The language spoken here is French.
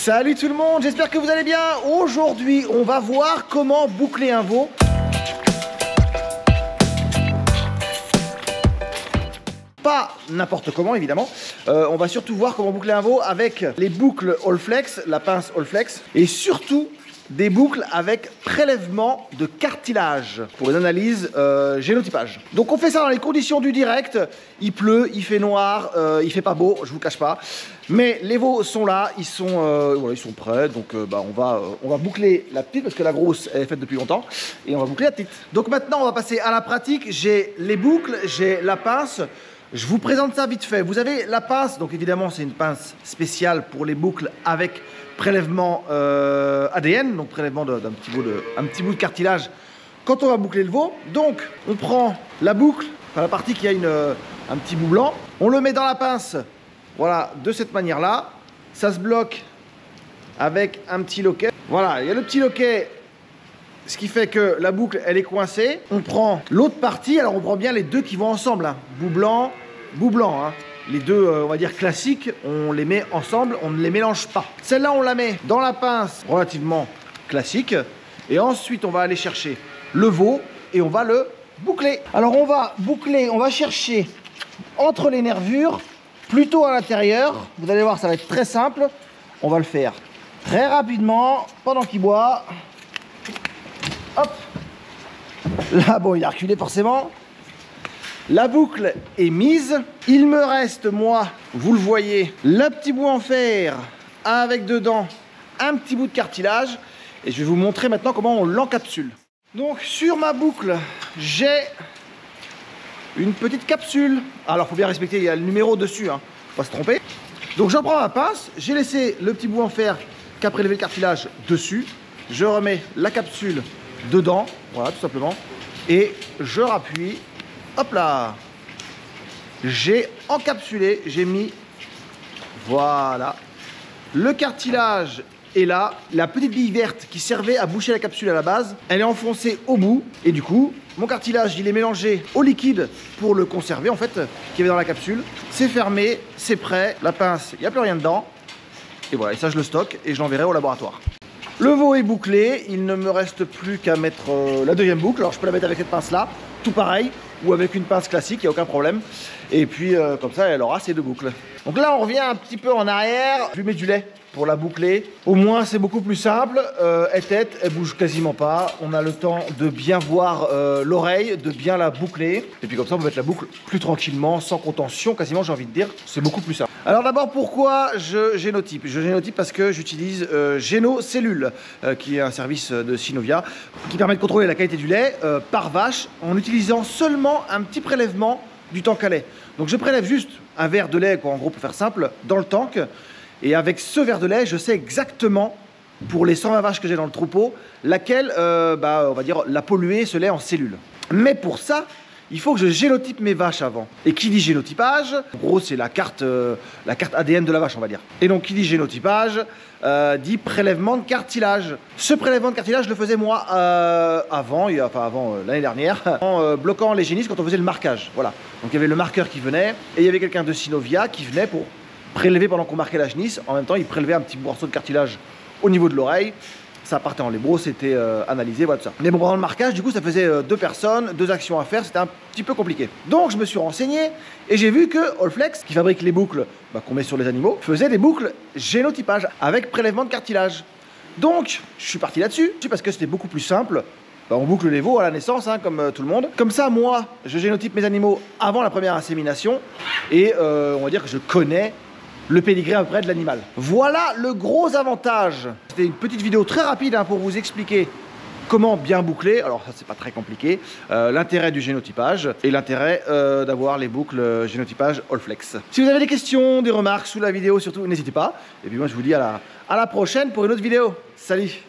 Salut tout le monde, j'espère que vous allez bien. Aujourd'hui, on va voir comment boucler un veau. Pas n'importe comment évidemment, on va surtout voir comment boucler un veau avec les boucles Allflex, la pince Allflex, et surtout des boucles avec prélèvement de cartilage pour une analyse génotypage. Donc on fait ça dans les conditions du direct, il pleut, il fait noir, il fait pas beau, je vous cache pas, mais les veaux sont là, ils sont, voilà, ils sont prêts, donc on va boucler la petite parce que la grosse elle est faite depuis longtemps, et on va boucler la petite. Donc maintenant on va passer à la pratique, j'ai les boucles, j'ai la pince. Je vous présente ça vite fait. Vous avez la pince, donc évidemment c'est une pince spéciale pour les boucles avec prélèvement ADN, donc prélèvement d'un petit bout de cartilage quand on va boucler le veau. Donc on prend la boucle, enfin la partie qui a un petit bout blanc, on le met dans la pince, voilà, de cette manière-là. Ça se bloque avec un petit loquet. Voilà, il y a le petit loquet. Ce qui fait que la boucle, elle est coincée. On prend l'autre partie, alors on prend bien les deux qui vont ensemble, hein. Bout blanc, hein. Les deux, on va dire classiques, on les met ensemble, on ne les mélange pas. Celle-là, on la met dans la pince relativement classique. Et ensuite, on va aller chercher le veau et on va le boucler. Alors, on va boucler, on va chercher entre les nervures, plutôt à l'intérieur. Vous allez voir, ça va être très simple. On va le faire très rapidement, pendant qu'il boit. Hop, là bon il a reculé forcément. La boucle est mise. Il me reste moi, vous le voyez, le petit bout en fer avec dedans un petit bout de cartilage. Et je vais vous montrer maintenant comment on l'encapsule. Donc sur ma boucle, j'ai une petite capsule. Alors il faut bien respecter, il y a le numéro dessus, hein, faut pas se tromper. Donc j'en prends ma pince, j'ai laissé le petit bout en fer qui a prélevé le cartilage dessus. Je remets la capsule dedans, voilà, tout simplement, et je rappuie, hop là, j'ai encapsulé, j'ai mis, voilà, le cartilage est là, la petite bille verte qui servait à boucher la capsule à la base, elle est enfoncée au bout, et du coup, mon cartilage, il est mélangé au liquide pour le conserver, en fait, qui avait dans la capsule, c'est fermé, c'est prêt, la pince, il n'y a plus rien dedans, et voilà, et ça je le stocke, et je l'enverrai au laboratoire. Le veau est bouclé, il ne me reste plus qu'à mettre la deuxième boucle. Alors je peux la mettre avec cette pince là, tout pareil, ou avec une pince classique, il n'y a aucun problème. Et puis comme ça, elle aura ses deux boucles. Donc là, on revient un petit peu en arrière. Je lui mets du lait pour la boucler. Au moins, c'est beaucoup plus simple. Elle bouge quasiment pas. On a le temps de bien voir l'oreille, de bien la boucler. Et puis comme ça, on peut mettre la boucle plus tranquillement, sans contention, quasiment, j'ai envie de dire. C'est beaucoup plus simple. Alors d'abord, pourquoi je génotype? Je génotype parce que j'utilise GénoCellule, qui est un service de Synovia, qui permet de contrôler la qualité du lait par vache, en utilisant seulement un petit prélèvement du tank à lait. Donc je prélève juste un verre de lait, quoi, en gros pour faire simple, dans le tank. Et avec ce verre de lait, je sais exactement, pour les 120 vaches que j'ai dans le troupeau, laquelle, on va dire, l'a pollué, ce lait en cellules. Mais pour ça, il faut que je génotype mes vaches avant. Et qui dit génotypage, en gros c'est la carte ADN de la vache, on va dire. Et donc qui dit génotypage, dit prélèvement de cartilage. Ce prélèvement de cartilage, je le faisais moi avant l'année dernière, en bloquant les génisses quand on faisait le marquage. Voilà. Donc il y avait le marqueur qui venait, et il y avait quelqu'un de Synovia qui venait pour prélever pendant qu'on marquait la génisse. En même temps, il prélevait un petit morceau de cartilage au niveau de l'oreille. Ça partait en lébo, c'était analysé, voilà tout ça. Mais bon, pendant le marquage, du coup, ça faisait deux personnes, deux actions à faire, c'était un petit peu compliqué. Donc, je me suis renseigné et j'ai vu que Allflex, qui fabrique les boucles qu'on met sur les animaux, faisait des boucles génotypage avec prélèvement de cartilage. Donc, je suis parti là-dessus, parce que c'était beaucoup plus simple. On boucle les veaux à la naissance, hein, comme tout le monde. Comme ça, moi, je génotype mes animaux avant la première insémination et on va dire que je connais le pédigré à peu près de l'animal. Voilà le gros avantage. C'était une petite vidéo très rapide hein, pour vous expliquer comment bien boucler. Alors ça c'est pas très compliqué. L'intérêt du génotypage et l'intérêt d'avoir les boucles génotypage Allflex. Si vous avez des questions, des remarques sous la vidéo, surtout n'hésitez pas. Et puis moi je vous dis à la prochaine pour une autre vidéo. Salut!